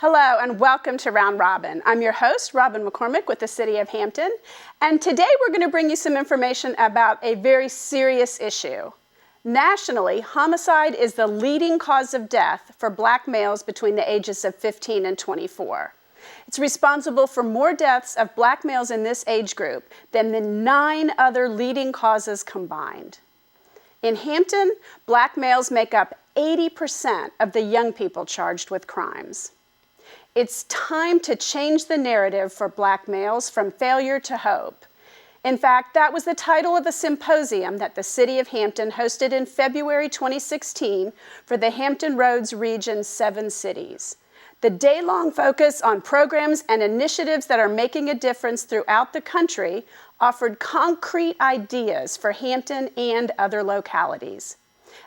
Hello and welcome to Round Robin. I'm your host, Robin McCormick with the City of Hampton, and today we're going to bring you some information about a very serious issue. Nationally, homicide is the leading cause of death for Black males between the ages of 15 and 24. It's responsible for more deaths of Black males in this age group than the 9 other leading causes combined. In Hampton, Black males make up 80% of the young people charged with crimes. It's time to change the narrative for Black males from failure to hope. In fact, that was the title of a symposium that the City of Hampton hosted in February 2016 for the Hampton Roads region's 7 cities. The day-long focus on programs and initiatives that are making a difference throughout the country offered concrete ideas for Hampton and other localities.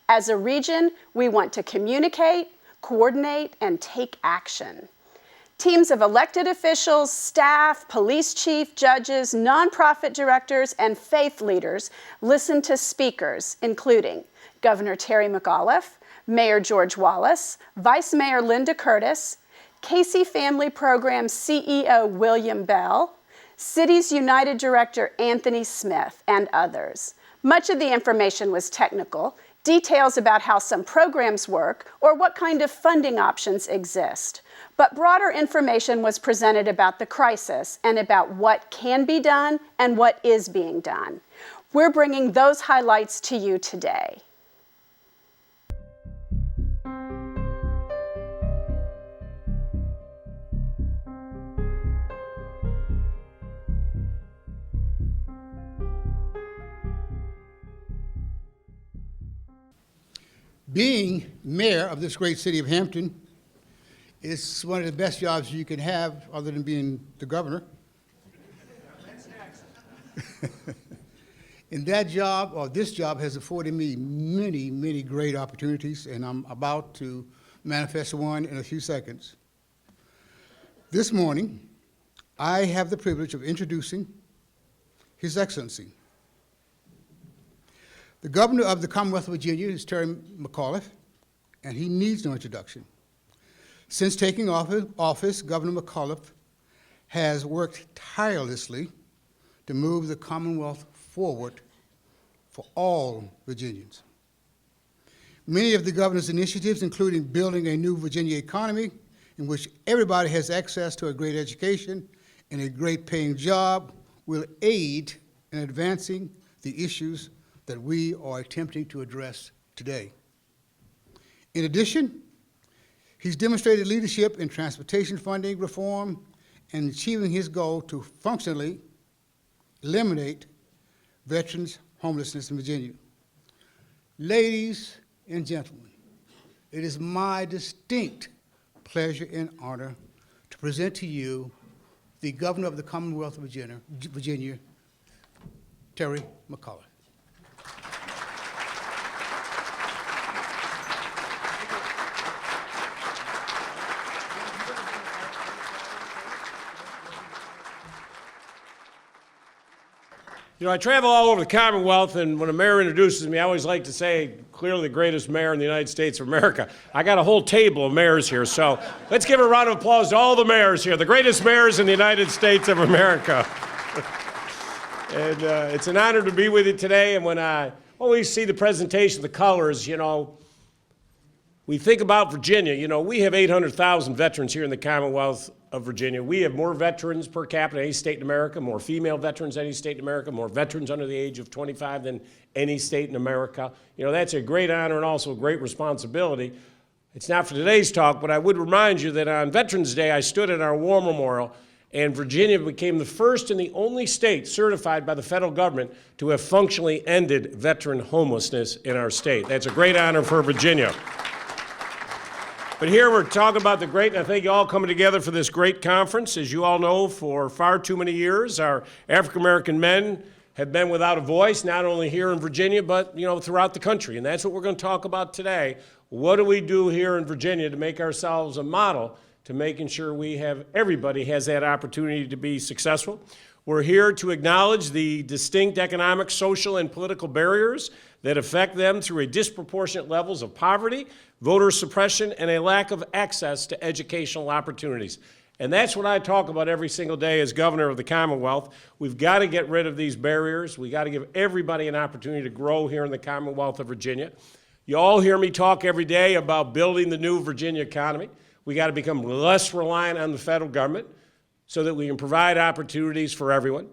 As a region, we want to communicate, coordinate, and take action. Teams of elected officials, staff, police chief, judges, nonprofit directors, and faith leaders listened to speakers, including Governor Terry McAuliffe, Mayor George Wallace, Vice Mayor Linda Curtis, Casey Family Program CEO William Bell, Cities United Director Anthony Smith, and others. Much of the information was technical, details about how some programs work or what kind of funding options exist. But broader information was presented about the crisis and about what can be done and what is being done. We're bringing those highlights to you today. Being mayor of this great city of Hampton is one of the best jobs you can have other than being the governor. And that job, or this job, has afforded me many, many great opportunities, and I'm about to manifest one in a few seconds. This morning, I have the privilege of introducing His Excellency. The governor of the Commonwealth of Virginia is Terry McAuliffe, and he needs no introduction. Since taking office, Governor McAuliffe has worked tirelessly to move the Commonwealth forward for all Virginians. Many of the governor's initiatives, including building a new Virginia economy in which everybody has access to a great education and a great paying job, will aid in advancing the issues that we are attempting to address today. In addition, he's demonstrated leadership in transportation funding reform and achieving his goal to functionally eliminate veterans' homelessness in Virginia. Ladies and gentlemen, it is my distinct pleasure and honor to present to you the Governor of the Commonwealth of Virginia, Terry McAuliffe. You know, I travel all over the Commonwealth, and when a mayor introduces me, I always like to say, clearly the greatest mayor in the United States of America. I got a whole table of mayors here, so let's give a round of applause to all the mayors here, the greatest mayors in the United States of America. And it's an honor to be with you today, and when I always see the presentation, the colors, you know, we think about Virginia. You know, we have 800,000 veterans here in the Commonwealth of Virginia. We have more veterans per capita than any state in America, more female veterans than any state in America, more veterans under the age of 25 than any state in America. You know, that's a great honor and also a great responsibility. It's not for today's talk, but I would remind you that on Veterans Day, I stood at our war memorial, and Virginia became the first and the only state certified by the federal government to have functionally ended veteran homelessness in our state. That's a great honor for Virginia. But here we're talking about the great, and I thank you all coming together for this great conference. As you all know, for far too many years, our African-American men have been without a voice, not only here in Virginia, but throughout the country. And that's what we're going to talk about today. What do we do here in Virginia to make ourselves a model to making sure everybody has that opportunity to be successful? We're here to acknowledge the distinct economic, social, and political barriers that affect them through a disproportionate levels of poverty, voter suppression, and a lack of access to educational opportunities. And that's what I talk about every single day as governor of the Commonwealth. We've got to get rid of these barriers. We've got to give everybody an opportunity to grow here in the Commonwealth of Virginia. You all hear me talk every day about building the new Virginia economy. We got to become less reliant on the federal government so that we can provide opportunities for everyone.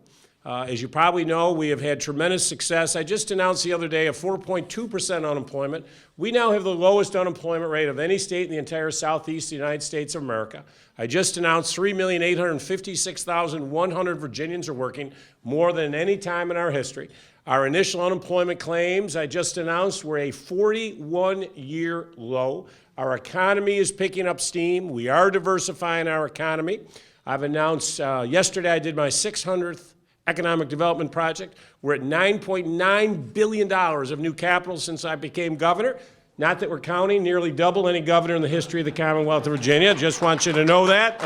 As you probably know, we have had tremendous success. I just announced the other day a 4.2% unemployment. We now have the lowest unemployment rate of any state in the entire southeast United States of America. I just announced 3,856,100 Virginians are working, more than any time in our history. Our initial unemployment claims, I just announced, were a 41-year low. Our economy is picking up steam. We are diversifying our economy. I've announced, yesterday I did my 600th economic development project. We're at $9.9 billion of new capital since I became governor. Not that we're counting, nearly double any governor in the history of the Commonwealth of Virginia. Just want you to know that.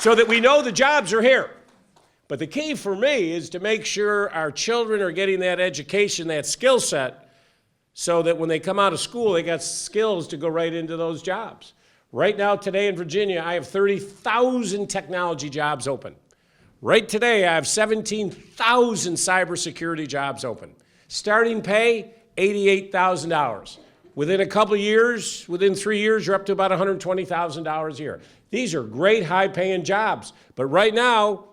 So that we know the jobs are here. But the key for me is to make sure our children are getting that education, that skill set, so that when they come out of school, they got skills to go right into those jobs. Right now, today in Virginia, I have 30,000 technology jobs open. Right today, I have 17,000 cybersecurity jobs open. Starting pay, $88,000. Within a couple of years, within 3 years, you're up to about $120,000 a year. These are great, high-paying jobs. But right now,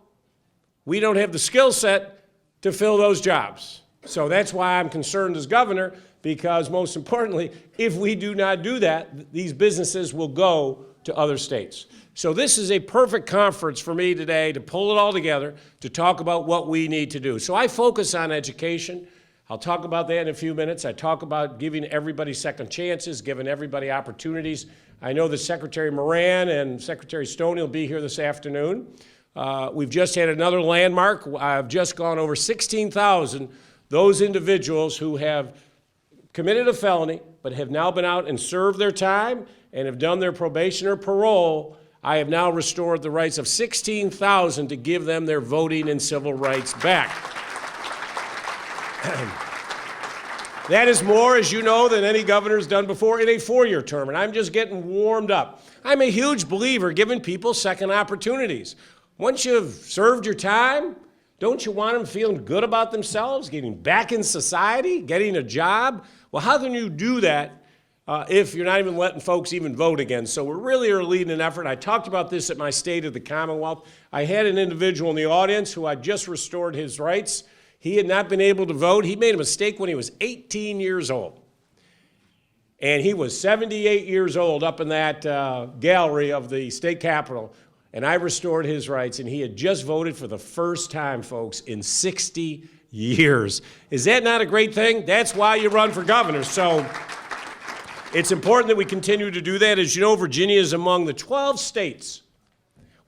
we don't have the skill set to fill those jobs. So that's why I'm concerned as governor, because most importantly, if we do not do that, these businesses will go to other states. So this is a perfect conference for me today to pull it all together, to talk about what we need to do. So I focus on education. I'll talk about that in a few minutes. I talk about giving everybody second chances, giving everybody opportunities. I know that Secretary Moran and Secretary Stoney will be here this afternoon. We've just had another landmark. I've just gone over 16,000, those individuals who have committed a felony but have now been out and served their time and have done their probation or parole. I have now restored the rights of 16,000 to give them their voting and civil rights back. That is more, as you know, than any governor's done before in a 4-year term, and I'm just getting warmed up. I'm a huge believer giving people second opportunities. Once you've served your time, don't you want them feeling good about themselves, getting back in society, getting a job? Well, how can you do that if you're not even letting folks even vote again? So we really are leading an effort. I talked about this at my State of the Commonwealth. I had an individual in the audience who I just restored his rights. He had not been able to vote. He made a mistake when he was 18 years old. And he was 78 years old up in that gallery of the state capitol. And I restored his rights, and he had just voted for the first time, folks, in 60 years. Is that not a great thing? That's why you run for governor. So it's important that we continue to do that. As you know, Virginia is among the 12 states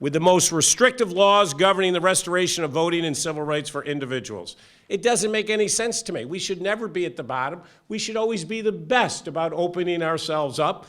with the most restrictive laws governing the restoration of voting and civil rights for individuals. It doesn't make any sense to me. We should never be at the bottom. We should always be the best about opening ourselves up.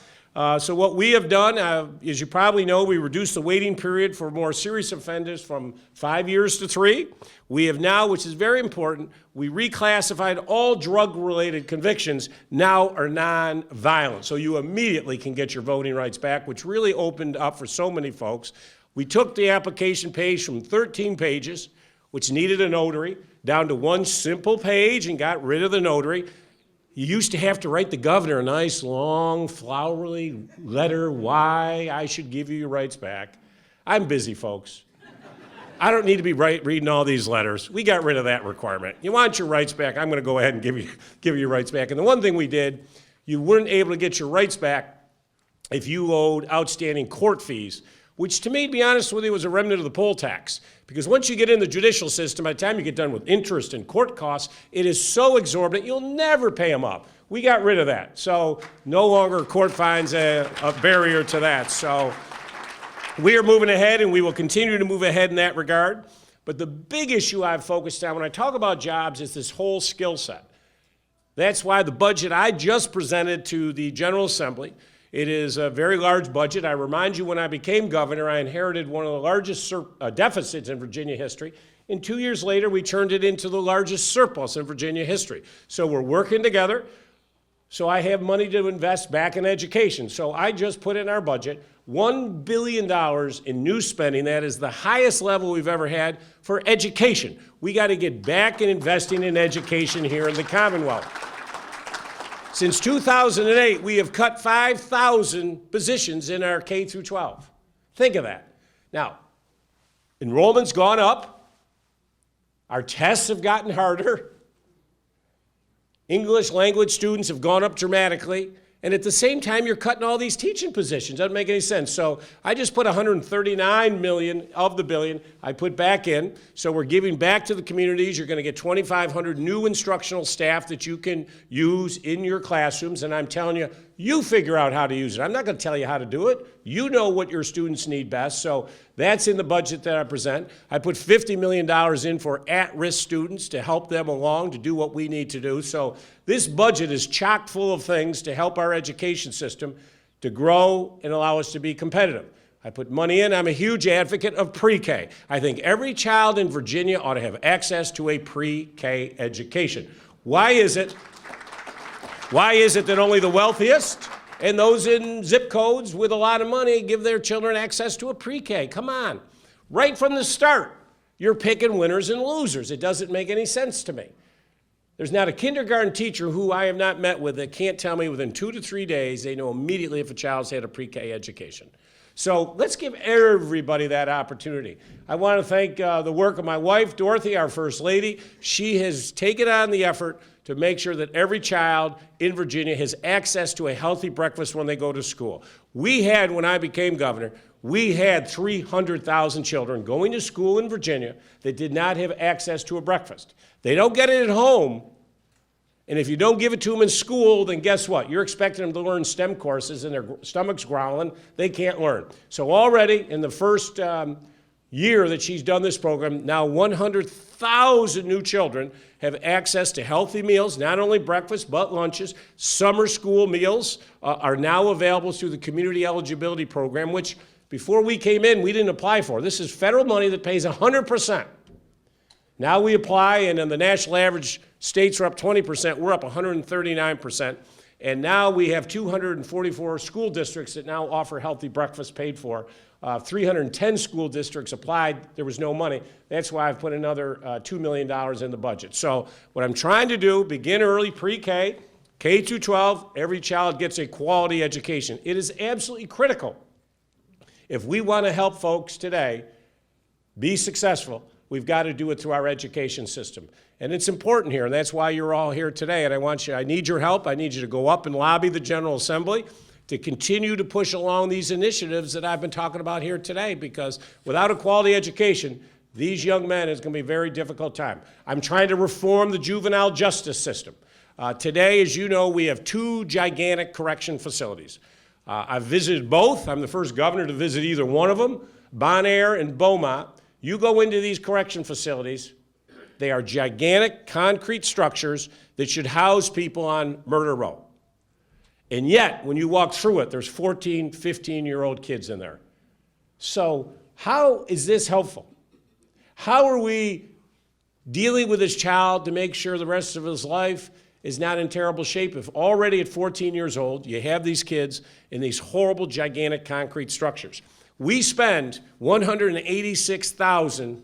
So what we have done, as you probably know, we reduced the waiting period for more serious offenders from 5 years to 3. We have now, which is very important, we reclassified all drug-related convictions now are non-violent. So you immediately can get your voting rights back, which really opened up for so many folks. We took the application page from 13 pages, which needed a notary, down to one simple page and got rid of the notary. You used to have to write the governor a nice, long, flowery letter why I should give you your rights back. I'm busy, folks. I don't need to be reading all these letters. We got rid of that requirement. You want your rights back, I'm going to go ahead and give you your rights back. And the one thing we did, you weren't able to get your rights back if you owed outstanding court fees, which to me, to be honest with you, was a remnant of the poll tax. Because once you get in the judicial system, by the time you get done with interest and court costs, it is so exorbitant, you'll never pay them up. We got rid of that. So no longer court fines a barrier to that. So we are moving ahead, and we will continue to move ahead in that regard. But the big issue I've focused on when I talk about jobs is this whole skill set. That's why the budget I just presented to the General Assembly, it is a very large budget. I remind you, when I became governor, I inherited one of the largest deficits in Virginia history, and 2 years later, we turned it into the largest surplus in Virginia history. So we're working together. So I have money to invest back in education. So I just put in our budget $1 billion in new spending. That is the highest level we've ever had for education. We got to get back in investing in education here in the Commonwealth. Since 2008, we have cut 5,000 positions in our K through 12. Think of that. Now, enrollment's gone up. Our tests have gotten harder. English language students have gone up dramatically, and at the same time, you're cutting all these teaching positions. Doesn't make any sense. So I just put $139 million of the billion I put back in. So we're giving back to the communities. You're going to get 2,500 new instructional staff that you can use in your classrooms, and I'm telling you, you figure out how to use it. I'm not going to tell you how to do it. You know what your students need best. So that's in the budget that I present. I put $50 million in for at-risk students to help them along to do what we need to do. So this budget is chock full of things to help our education system to grow and allow us to be competitive. I put money in. I'm a huge advocate of pre-K. I think every child in Virginia ought to have access to a pre-K education. Why is it that only the wealthiest and those in zip codes with a lot of money give their children access to a pre-K? Come on. Right from the start, you're picking winners and losers. It doesn't make any sense to me. There's not a kindergarten teacher who I have not met with that can't tell me within 2 to 3 days they know immediately if a child's had a pre-K education. So let's give everybody that opportunity. I want to thank the work of my wife, Dorothy, our First Lady. She has taken on the effort to make sure that every child in Virginia has access to a healthy breakfast when they go to school. We had, when I became governor, we had 300,000 children going to school in Virginia that did not have access to a breakfast. They don't get it at home, and if you don't give it to them in school, then guess what? You're expecting them to learn STEM courses and their stomach's growling. They can't learn. So already in the first year that she's done this program, now 100,000 new children have access to healthy meals, not only breakfast, but lunches. Summer school meals are now available through the Community Eligibility Program, which before we came in, we didn't apply for. This is federal money that pays 100%. Now we apply, and then the national average states are up 20%. We're up 139%. And now we have 244 school districts that now offer healthy breakfast paid for. 310 school districts applied. There was no money. That's why I've put another $2 million in the budget. So what I'm trying to do, begin early, pre-K, K through 12, every child gets a quality education. It is absolutely critical. If we want to help folks today be successful, we've got to do it through our education system. And it's important here, and that's why you're all here today. And I need your help. I need you to go up and lobby the General Assembly to continue to push along these initiatives that I've been talking about here today, because without a quality education, these young men, it's going to be a very difficult time. I'm trying to reform the juvenile justice system. Today, as you know, we have 2 gigantic correction facilities. I've visited both. I'm the first governor to visit either one of them, Bon Air and Beaumont. You go into these correction facilities, they are gigantic concrete structures that should house people on murder row. And yet, when you walk through it, there's 14, 15-year-old kids in there. So how is this helpful? How are we dealing with this child to make sure the rest of his life is not in terrible shape if already at 14 years old you have these kids in these horrible, gigantic concrete structures? We spend $186,000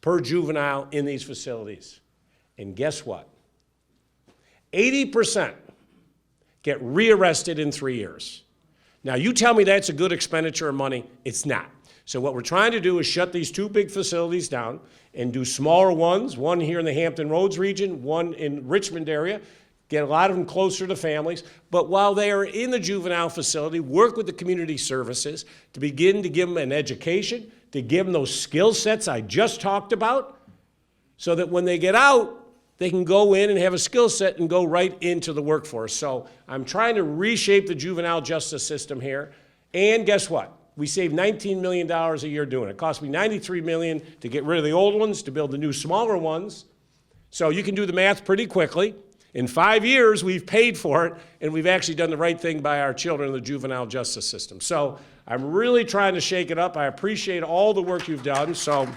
per juvenile in these facilities. And guess what? 80% get rearrested in 3 years. Now, you tell me that's a good expenditure of money. It's not. So what we're trying to do is shut these 2 big facilities down and do smaller ones, one here in the Hampton Roads region, one in Richmond area, get a lot of them closer to families. But while they are in the juvenile facility, work with the community services to begin to give them an education, to give them those skill sets I just talked about, so that when they get out, they can go in and have a skill set and go right into the workforce. So I'm trying to reshape the juvenile justice system here. And guess what? We save $19 million a year doing it. It cost me $93 million to get rid of the old ones, to build the new smaller ones. So you can do the math pretty quickly. In 5 years, we've paid for it, and we've actually done the right thing by our children in the juvenile justice system. So I'm really trying to shake it up. I appreciate all the work you've done. So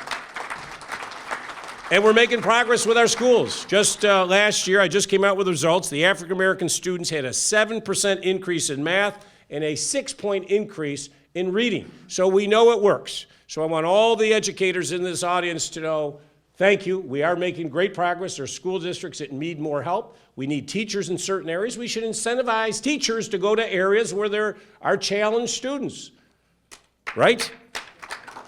And we're making progress with our schools. Just last year, I just came out with results. The African American students had a 7% increase in math and a 6-point increase in reading. So we know it works. So I want all the educators in this audience to know, thank you. We are making great progress. There are school districts that need more help. We need teachers in certain areas. We should incentivize teachers to go to areas where there are challenged students, right?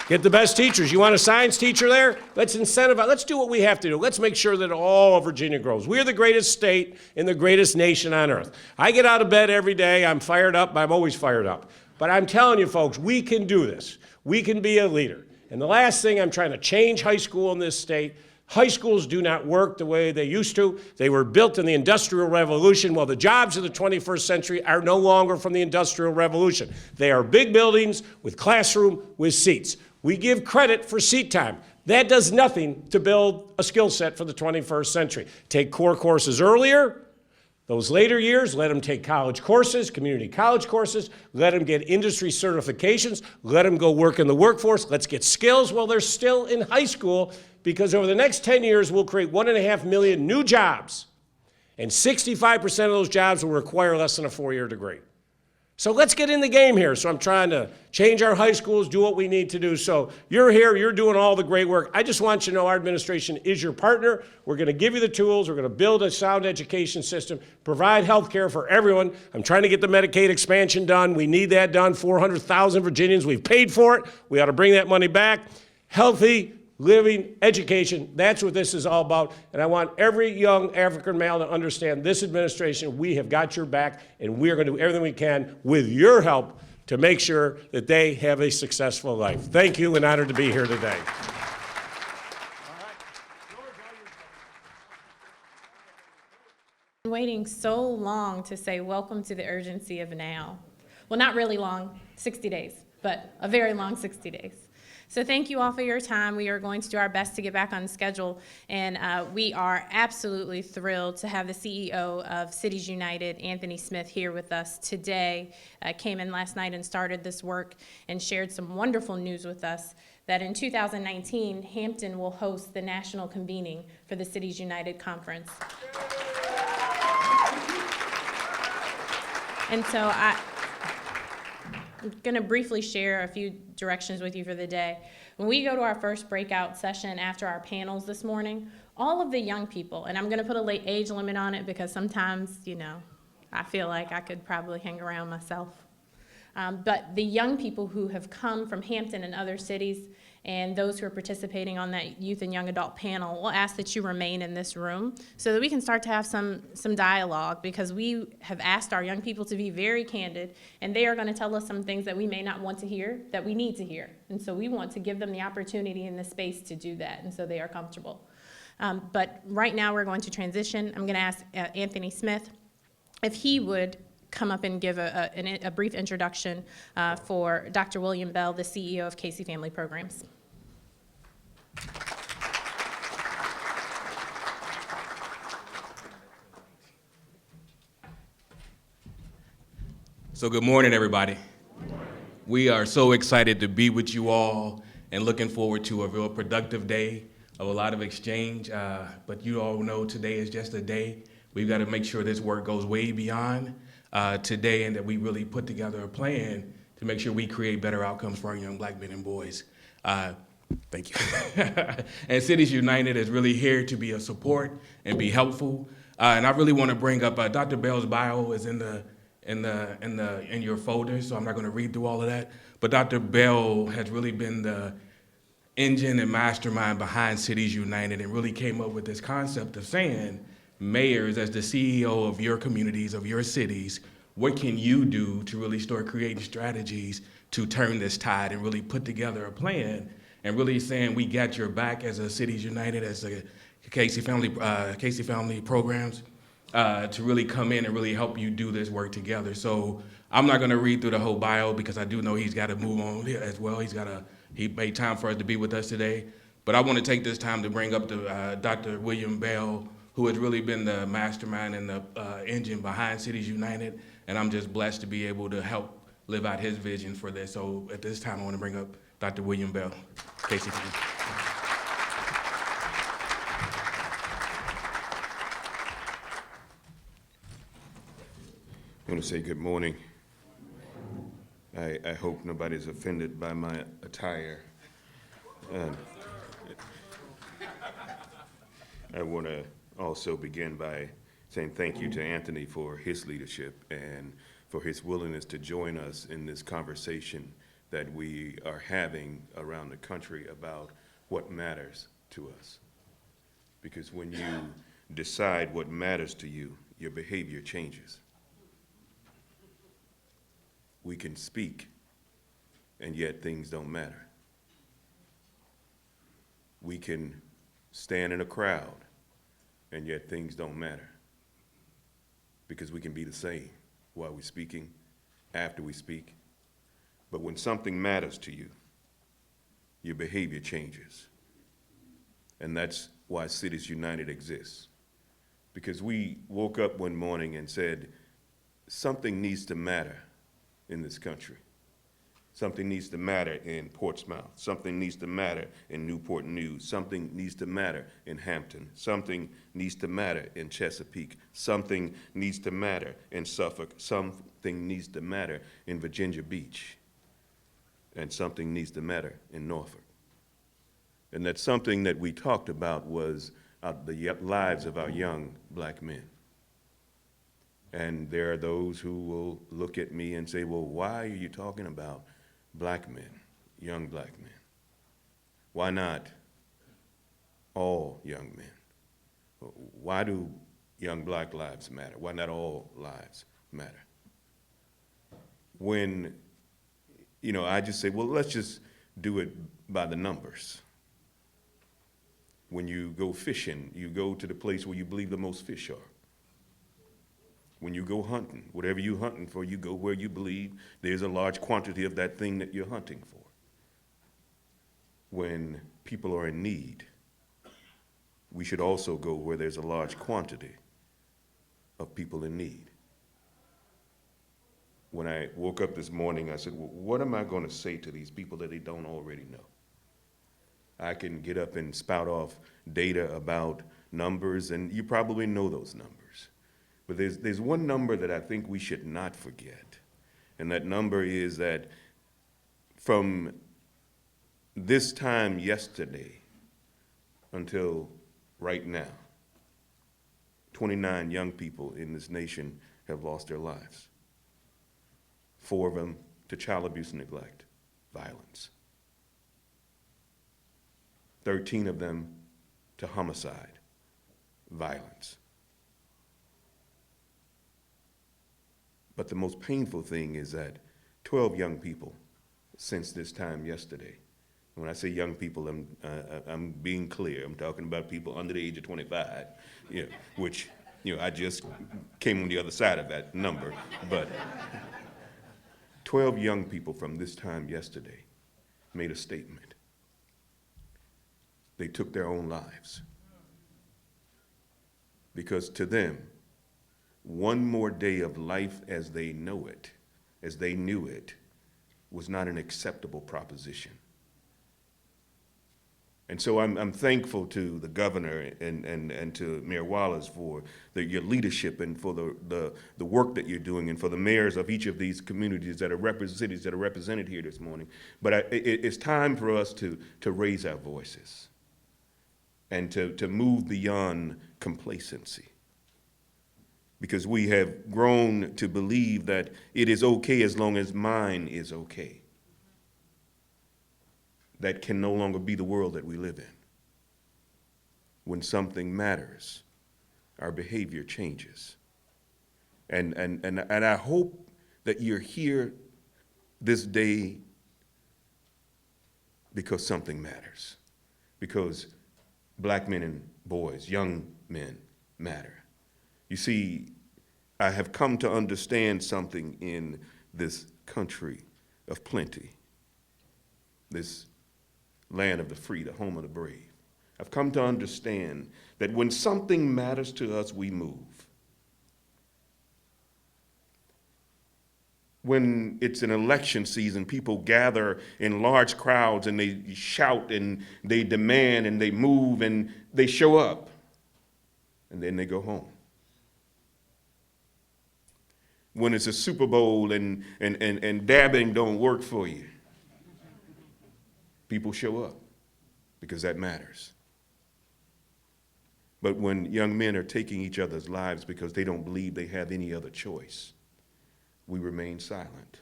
Get the best teachers. You want a science teacher there? Let's incentivize. Let's do what we have to do. Let's make sure that all of Virginia grows. We're the greatest state in the greatest nation on earth. I get out of bed every day. I'm fired up. I'm always fired up. But I'm telling you, folks, we can do this. We can be a leader. And the last thing, I'm trying to change high school in this state. High schools do not work the way they used to. They were built in the Industrial Revolution. Well, the jobs of the 21st century are no longer from the Industrial Revolution. They are big buildings with classroom with seats. We give credit for seat time. That does nothing to build a skill set for the 21st century. Take core courses earlier. Those later years, let them take college courses, community college courses. Let them get industry certifications. Let them go work in the workforce. Let's get skills while they're still in high school, because over the next 10 years, we'll create 1.5 million new jobs. And 65% of those jobs will require less than a 4-year degree. So let's get in the game here. So I'm trying to change our high schools, do what we need to do. So you're here, you're doing all the great work. I just want you to know our administration is your partner. We're going to give you the tools. We're going to build a sound education system, provide health care for everyone. I'm trying to get the Medicaid expansion done. We need that done. 400,000 Virginians, we've paid for it. We ought to bring that money back. Healthy living, education, that's what this is all about. And I want every young African male to understand this administration, we have got your back, and we are going to do everything we can with your help to make sure that they have a successful life. Thank you, and honored to be here today. Waiting so long to say welcome to the urgency of now. Well, not really long, 60 days, but a very long 60 days. So thank you all for your time. We are going to do our best to get back on schedule, and we are absolutely thrilled to have the CEO of Cities United, Anthony Smith, here with us today. Came in last night and started this work and shared some wonderful news with us that in 2019, Hampton will host the national convening for the Cities United Conference. And so I'm going to briefly share a few directions with you for the day. When we go to our first breakout session after our panels this morning, all of the young people, and I'm going to put a age limit on it because sometimes, I feel like I could probably hang around myself. But the young people who have come from Hampton and other cities and those who are participating on that youth and young adult panel, we'll ask that you remain in this room so that we can start to have some dialogue, because we have asked our young people to be very candid, and they are going to tell us some things that we may not want to hear that we need to hear. And so we want to give them the opportunity and the space to do that, and so they are comfortable. But right now we're going to transition. I'm going to ask Anthony Smith if he would come up and give a brief introduction for Dr. William Bell, the CEO of Casey Family Programs. So good morning, everybody. We are so excited to be with you all and looking forward to a real productive day of a lot of exchange. But you all know today is just a day. We've got to make sure this work goes way beyond today, and that we really put together a plan to make sure we create better outcomes for our young black men and boys. Thank you. And Cities United is really here to be a support and be helpful. And I really want to bring up Dr. Bell's bio is in your folder, so I'm not going to read through all of that. But Dr. Bell has really been the engine and mastermind behind Cities United, and really came up with this concept of saying, mayors, as the CEO of your communities, of your cities, what can you do to really start creating strategies to turn this tide and really put together a plan, and really saying we got your back as a Cities United, as a Casey Family Programs, to really come in and really help you do this work together. So I'm not going to read through the whole bio because I do know he's got to move on as well. He made time for us to be with us today. But I want to take this time to bring up Dr. William Bell, who has really been the mastermind and the engine behind Cities United. And I'm just blessed to be able to help live out his vision for this. So at this time, I want to bring up Dr. William Bell, Casey. I want to say good morning. I hope nobody's offended by my attire. I want to also begin by saying thank you to Anthony for his leadership and for his willingness to join us in this conversation that we are having around the country about what matters to us. Because when you decide what matters to you, your behavior changes. We can speak, and yet things don't matter. We can stand in a crowd, and yet things don't matter. Because we can be the same while we're speaking, after we speak. But when something matters to you, your behavior changes. And that's why Cities United exists. Because we woke up one morning and said, something needs to matter in this country. Something needs to matter in Portsmouth. Something needs to matter in Newport News. Something needs to matter in Hampton. Something needs to matter in Chesapeake. Something needs to matter in Suffolk. Something needs to matter in Virginia Beach. And something needs to matter in Norfolk. And that something that we talked about was the lives of our young black men. And there are those who will look at me and say, well, why are you talking about black men, young black men? Why not all young men? Why do young black lives matter? Why not all lives matter? When, I just say, well, let's just do it by the numbers. When you go fishing, you go to the place where you believe the most fish are. When you go hunting, whatever you're hunting for, you go where you believe there's a large quantity of that thing that you're hunting for. When people are in need, we should also go where there's a large quantity of people in need. When I woke up this morning, I said, well, what am I going to say to these people that they don't already know? I can get up and spout off data about numbers, and you probably know those numbers. But there's one number that I think we should not forget, and that number is that from this time yesterday until right now, 29 young people in this nation have lost their lives. 4 of them to child abuse and neglect, violence. 13 of them to homicide, violence. But the most painful thing is that 12 young people since this time yesterday. When I say young people, I'm being clear. I'm talking about people under the age of 25, which, I just came on the other side of that number. But 12 young people from this time yesterday made a statement. They took their own lives. Because to them, one more day of life as they know it, as they knew it, was not an acceptable proposition. And so I'm thankful to the governor and to Mayor Wallace for your leadership and for the work that you're doing, and for the mayors of each of these communities that are cities that are represented here this morning. But it's time for us to raise our voices and to move beyond complacency. Because we have grown to believe that it is okay as long as mine is okay. That can no longer be the world that we live in. When something matters, our behavior changes. And I hope that you're here this day because something matters. Because black men and boys, young men, matter. You see, I have come to understand something in this country of plenty, this land of the free, the home of the brave. I've come to understand that when something matters to us, we move. When it's an election season, people gather in large crowds and they shout and they demand and they move and they show up, and then they go home. when it's a Super Bowl and dabbing don't work for you. People show up because that matters. But when young men are taking each other's lives because they don't believe they have any other choice, we remain silent.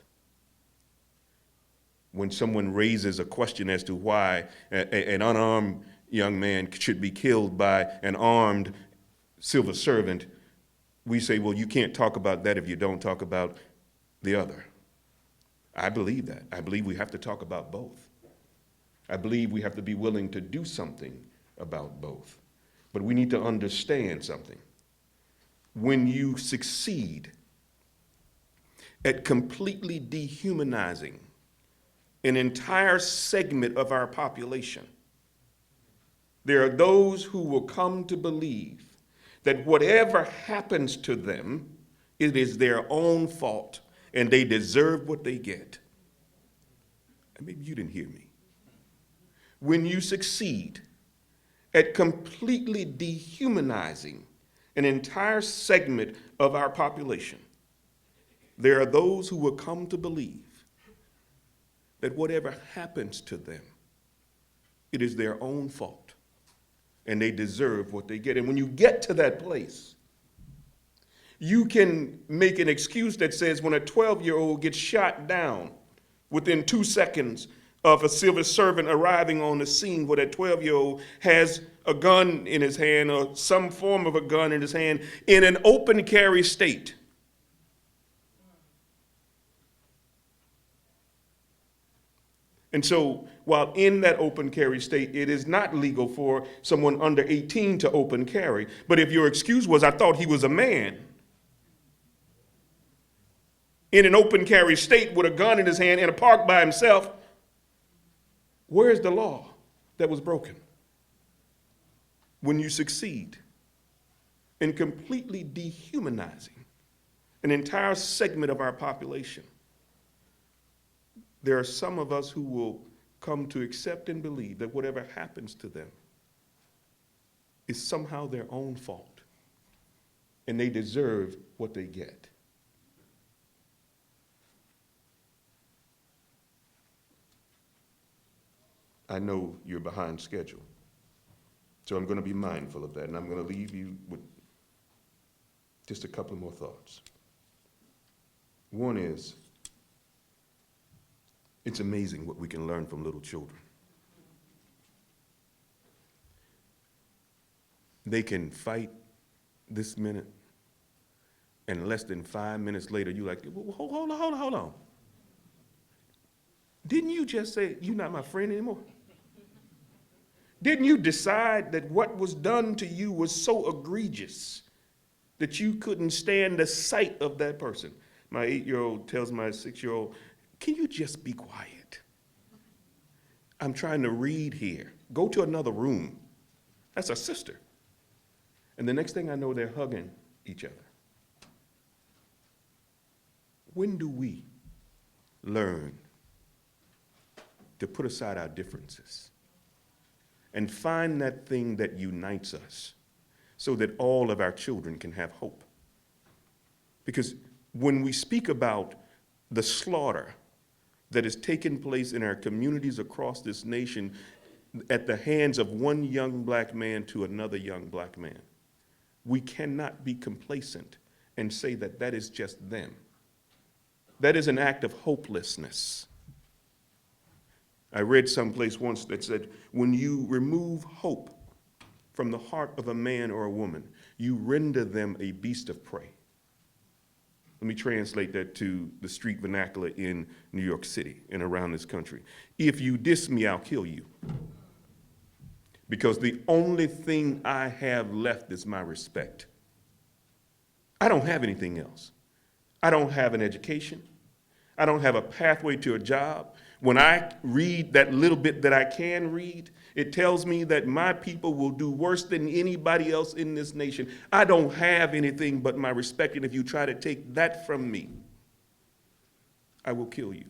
When someone raises a question as to why an unarmed young man should be killed by an armed civil servant, we say, well, you can't talk about that if you don't talk about the other. I believe that. I believe we have to talk about both. I believe we have to be willing to do something about both. But we need to understand something. When you succeed at completely dehumanizing an entire segment of our population, there are those who will come to believe that whatever happens to them, it is their own fault and they deserve what they get. And maybe you didn't hear me. When you succeed at completely dehumanizing an entire segment of our population, there are those who will come to believe that whatever happens to them, it is their own fault, and they deserve what they get. And when you get to that place, you can make an excuse that says when a 12-year-old gets shot down within 2 seconds of a civil servant arriving on the scene, where that 12-year-old has a gun in his hand or some form of a gun in his hand in an open carry state. And so while in that open carry state, it is not legal for someone under 18 to open carry. But if your excuse was, I thought he was a man, in an open carry state with a gun in his hand in a park by himself, where's the law that was broken? When you succeed in completely dehumanizing an entire segment of our population, there are some of us who will come to accept and believe that whatever happens to them is somehow their own fault, and they deserve what they get. I know you're behind schedule, so I'm going to be mindful of that, and I'm going to leave you with just a couple more thoughts. One is, it's amazing what we can learn from little children. They can fight this minute, and less than 5 minutes later, you're like, hold on. Didn't you just say you're not my friend anymore? Didn't you decide that what was done to you was so egregious that you couldn't stand the sight of that person? My 8-year-old tells my 6-year-old, can you just be quiet? I'm trying to read here. Go to another room. That's our sister. And the next thing I know, they're hugging each other. When do we learn to put aside our differences and find that thing that unites us so that all of our children can have hope? Because when we speak about the slaughter that is taking place in our communities across this nation at the hands of one young black man to another young black man, we cannot be complacent and say that that is just them. That is an act of hopelessness. I read someplace once that said, when you remove hope from the heart of a man or a woman, you render them a beast of prey. Let me translate that to the street vernacular in New York City and around this country. If you diss me, I'll kill you. Because the only thing I have left is my respect. I don't have anything else. I don't have an education. I don't have a pathway to a job. When I read that little bit that I can read, it tells me that my people will do worse than anybody else in this nation. I don't have anything but my respect, and if you try to take that from me, I will kill you,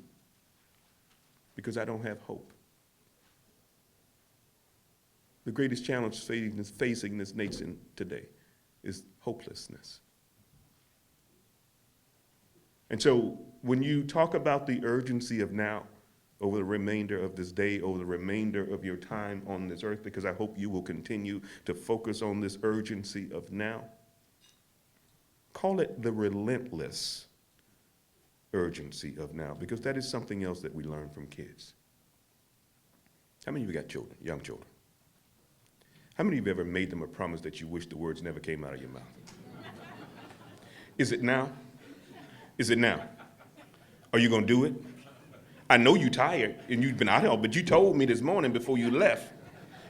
because I don't have hope. The greatest challenge facing this nation today is hopelessness. And so when you talk about the urgency of now, over the remainder of this day, over the remainder of your time on this earth, because I hope you will continue to focus on this urgency of now, call it the relentless urgency of now, because that is something else that we learn from kids. How many of you got children, young children? How many of you ever made them a promise that you wish the words never came out of your mouth? Is it now? Is it now? Are you gonna do it? I know you're tired and you've been out here, but you told me this morning before you left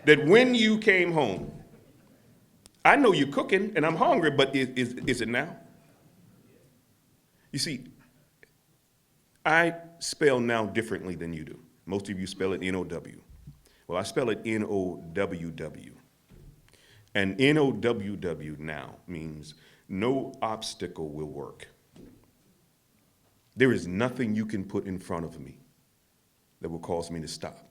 that when you came home, I know you're cooking and I'm hungry, but is it now? You see, I spell now differently than you do. Most of you spell it N-O-W. Well, I spell it N-O-W-W. And N-O-W-W now means no obstacle will work. There is nothing you can put in front of me that will cause me to stop.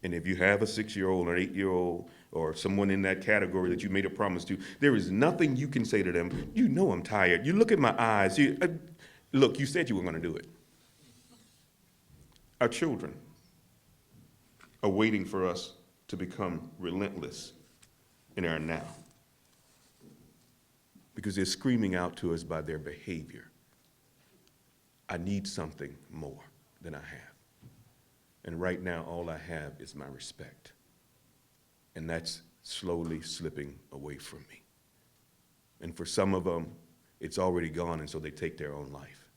And if you have a 6-year-old or 8-year-old or someone in that category that you made a promise to, there is nothing you can say to them. You know I'm tired. You look at my eyes. Look, you said you were going to do it. Our children are waiting for us to become relentless in our now, because they're screaming out to us by their behavior. I need something more than I have. And right now, all I have is my respect. And that's slowly slipping away from me. And for some of them, it's already gone, and so they take their own life.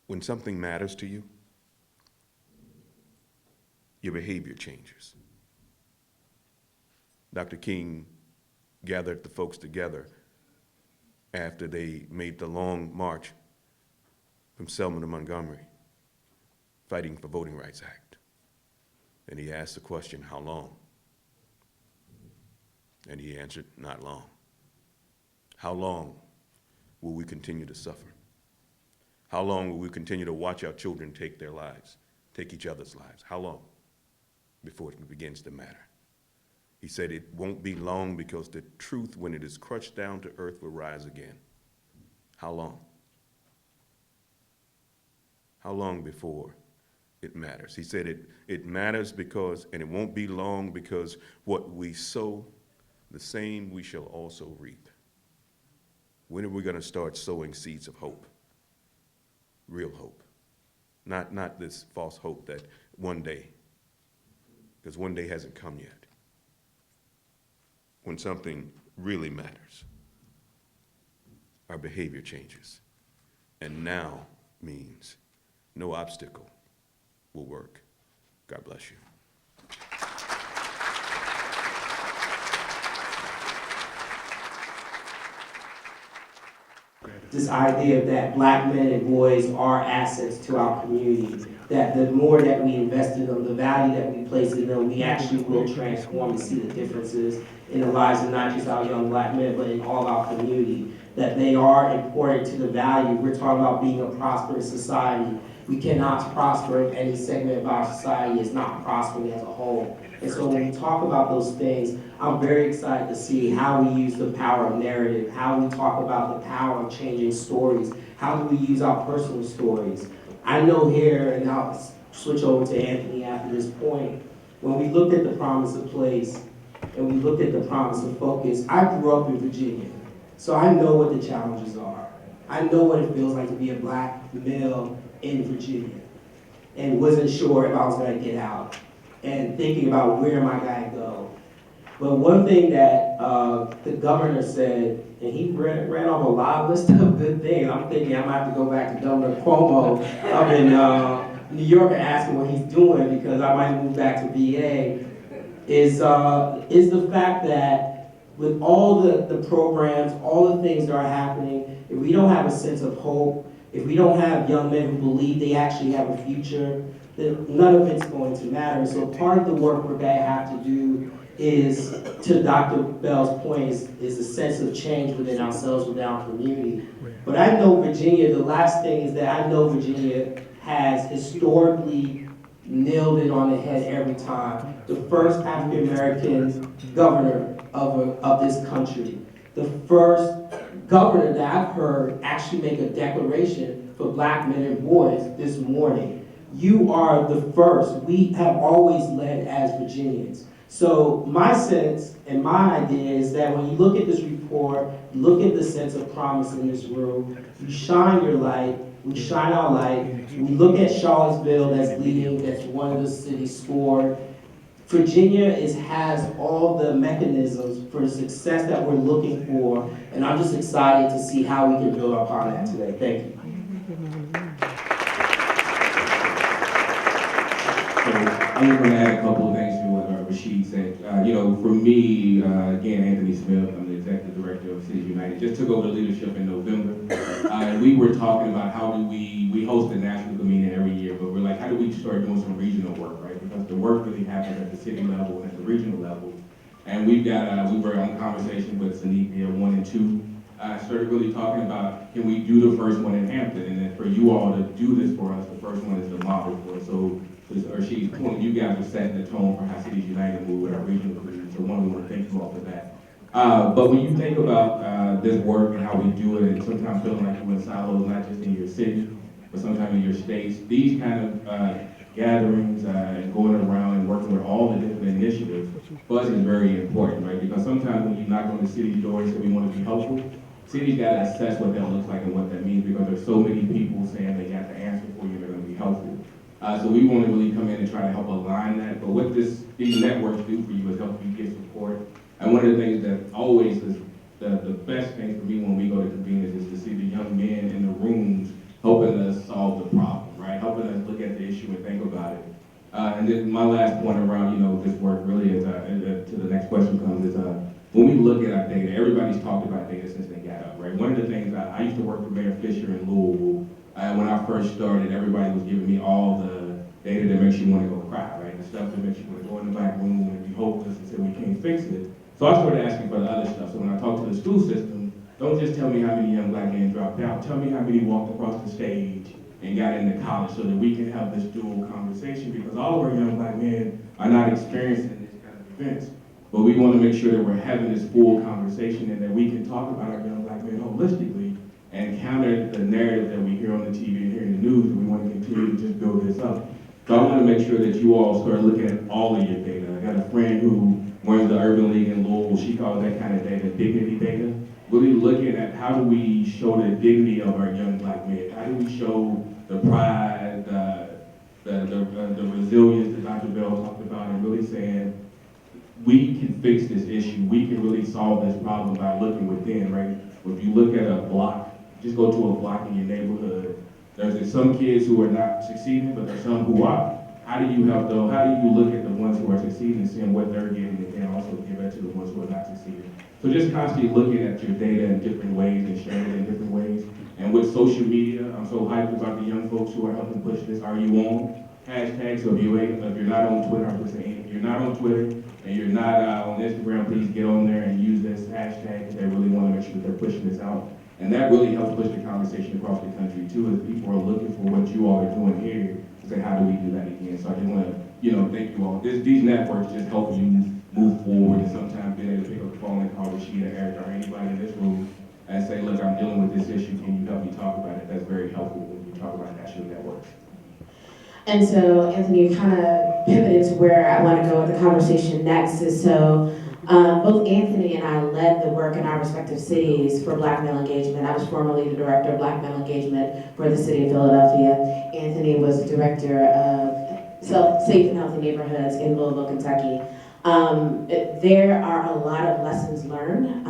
When something matters to you, your behavior changes. Dr. King gathered the folks together after they made the long march from Selma to Montgomery, fighting for Voting Rights Act. And he asked the question, how long? And he answered, not long. How long will we continue to suffer? How long will we continue to watch our children take their lives, take each other's lives? How long before it begins to matter? He said it won't be long, because the truth, when it is crushed down to earth, will rise again. How long? How long before it matters? He said it matters because, and it won't be long, because what we sow, the same we shall also reap. When are we going to start sowing seeds of hope? Real hope. Not this false hope that one day, because one day hasn't come yet. When something really matters, our behavior changes. And now means no obstacle will work. God bless you. This idea that black men and boys are assets to our community, that the more that we invest in them, the value that we place in them, we actually will transform and see the differences in the lives of not just our young black men, but in all our community, that they are important to the value. We're talking about being a prosperous society. We cannot prosper if any segment of our society is not prospering as a whole. And so when we talk about those things, I'm very excited to see how we use the power of narrative, how we talk about the power of changing stories, how do we use our personal stories. I know here, and I'll switch over to Anthony after this point, when we looked at the promise of place and we looked at the promise of focus, I grew up in Virginia, so I know what the challenges are. I know what it feels like to be a black male in Virginia and wasn't sure if I was going to get out and thinking about where am I going to go. But one thing that the governor said, and he ran off a lot list of good things. I'm thinking I might have to go back to Governor Cuomo up in New York and ask him what he's doing, because I might move back to VA, is the fact that with all the programs, all the things that are happening, if we don't have a sense of hope, if we don't have young men who believe they actually have a future, then none of it's going to matter. So part of the work we're going to have to do is, to Dr. Bell's point, is a sense of change within ourselves, within our community. But I know Virginia, the last thing is that I know Virginia has historically nailed it on the head every time. The first African American governor of this country. The first governor that I've heard actually make a declaration for black men and boys this morning. You are the first. We have always led as Virginians. So my sense and my idea is that when you look at this report, look at the sense of promise in this room, you shine your light, we shine our light, we look at Charlottesville that's leading, that's one of the cities scored. Virginia has all the mechanisms for the success that we're looking for, and I'm just excited to see how we can build upon that today. Thank you. I'm just going to add a couple of things to what Rashid said. For me, again, Anthony Smith, I'm the executive director of Cities United, just took over the leadership in November. And we were talking about how do we host a national convening every year, but we're like, how do we start doing some regional work, right? Because the work really happens at the city level and at the regional level. And we were on conversation with Sanique here, 1 and 2. Started really talking about, can we do the first one in Hampton? And then for you all to do this for us, the first one is the model for it. So, Rashid's point, you guys are setting the tone for how Cities United move with our regional division. So one, we want to thank you all for that. But when you think about this work and how we do it, and sometimes feeling like you're in silos, not just in your city, but sometimes in your states, these kind of gatherings and going around and working with all the different initiatives, for us is very important, right? Because sometimes when you knock on the city's door and say we want to be helpful, cities got to assess what that looks like and what that means, because there's so many people saying they got the answer for you, they're going to be helpful. So we want to really come in and try to help align that. But what these networks do for you is help you get support. And one of the things that always is the best thing for me when we go to conveners is to see the young men in the rooms helping us solve the problem, right? Helping us look at the issue and think about it. And then my last point around, this work really is, to the next question comes, is when we look at our data, everybody's talked about data since they got up, right? One of the things, I used to work for Mayor Fisher in Louisville. When I first started, everybody was giving me all the data that makes you want to go cry, right? The stuff that makes you want to go in the back room and be hopeless and say we can't fix it. So I started asking for the other stuff. So when I talk to the school system, don't just tell me how many young black men dropped out. Tell me how many walked across the stage and got into college so that we can have this dual conversation, because all of our young black men are not experiencing this kind of events. But we want to make sure that we're having this full conversation and that we can talk about our young black men holistically and counter the narrative that we hear on the TV and hear in the news, and we want to continue to just build this up. So I want to make sure that you all start looking at all of your data. I got a friend who runs the Urban League in Louisville. She calls that kind of data dignity data. Really looking at how do we show the dignity of our young black men? How do we show the pride, the resilience that Dr. Bell talked about, and really saying, we can fix this issue. We can really solve this problem by looking within, right? If you look at a block, just go to a block in your neighborhood. There's some kids who are not succeeding, but there's some who are. How do you help them? How do you look at the ones who are succeeding and seeing what they're getting and then also give it to the ones who are not succeeding? So just constantly looking at your data in different ways and sharing it in different ways. And with social media, I'm so hyped about the young folks who are helping push this. Are you on? Hashtag, so if you're not on Twitter, I'm just saying, if you're not on Twitter and you're not on Instagram, please get on there and use this hashtag, because they really want to make sure that they're pushing this out. And that really helps push the conversation across the country too, as people are looking for what you all are doing here to say, how do we do that again? So I just want to, thank you all. These networks just help you move forward, and sometimes being able to pick up the phone and call Rashida, Eric, or anybody in this room and say, look, I'm dealing with this issue, can you help me talk about it? That's very helpful when you talk about national networks. And so, Anthony, you kind of pivoted to where I want to go with the conversation next. Is both Anthony and I led the work in our respective cities for Black male engagement. I was formerly the director of Black male engagement for the city of Philadelphia. Anthony was the director of safe and healthy neighborhoods in Louisville, Kentucky. There are a lot of lessons learned.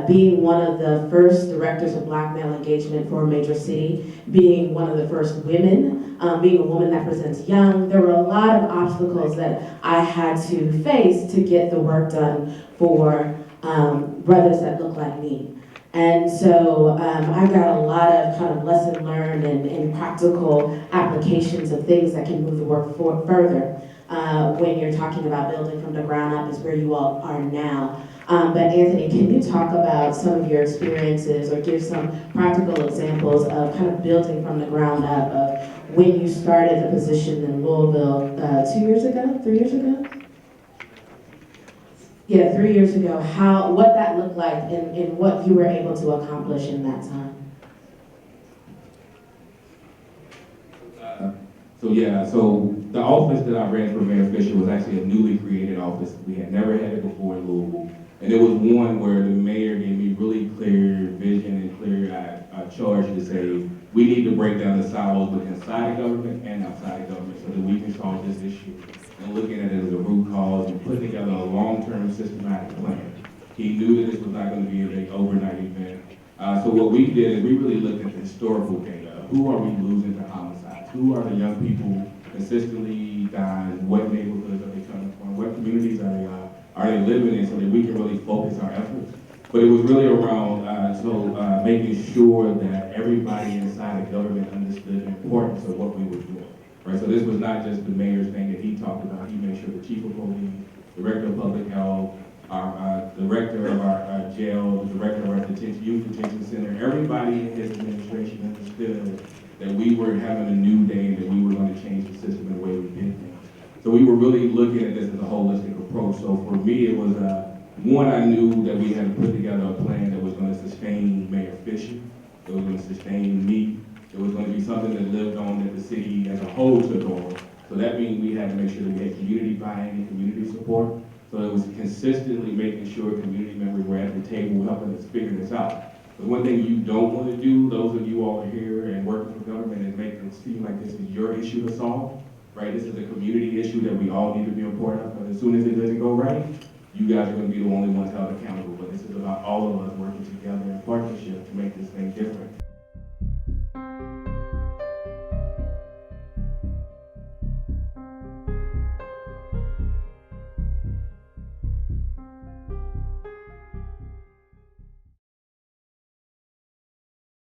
Being one of the first directors of Black male engagement for a major city, being one of the first women, being a woman that presents young, there were a lot of obstacles that I had to face to get the work done for brothers that look like me. And so I got a lot of kind of lesson learned and practical applications of things that can move the work further. When you're talking about building from the ground up is where you all are now. But Anthony, can you talk about some of your experiences or give some practical examples of kind of building from the ground up of when you started the position in Louisville 2 years ago, 3 years ago? Yeah, 3 years ago, what that looked like and what you were able to accomplish in that time. So the office that I ran for Mayor Fisher was actually a newly created office. We had never had it before in Louisville. And it was one where the mayor gave me really clear vision and clear charge to say, we need to break down the silos within inside government and outside government so that we can solve this issue. And looking at it as a root cause and putting together a long-term systematic plan. He knew that this was not going to be a big overnight event. So what we did is we really looked at the historical data. Who are we losing to homicides? Who are the young people consistently dying? What neighborhoods are they coming from? What communities are they living in so that we can really focus our efforts? But it was really around making sure that everybody inside the government understood the importance of what we were doing. Right? So this was not just the mayor's thing that he talked about. He made sure the chief of police, director of public health, our director of our jail, the director of our youth detention center, everybody in his administration understood that we were having a new day and that we were going to change the system and the way we did things. So we were really looking at this as a holistic approach. So for me, it was, one, I knew that we had to put together a plan that was going to sustain Mayor Fisher, that was going to sustain me, it was going to be something that lived on that the city as a whole took on. So that means we had to make sure that we had community buy-in and community support. So it was consistently making sure community members were at the table helping us figure this out. But one thing you don't want to do, those of you all are here and working for government, is make it seem like this is your issue to solve, right? This is a community issue that we all need to be a part of. But as soon as it doesn't go right, you guys are going to be the only ones held accountable. But this is about all of us working together in partnership to make this thing different.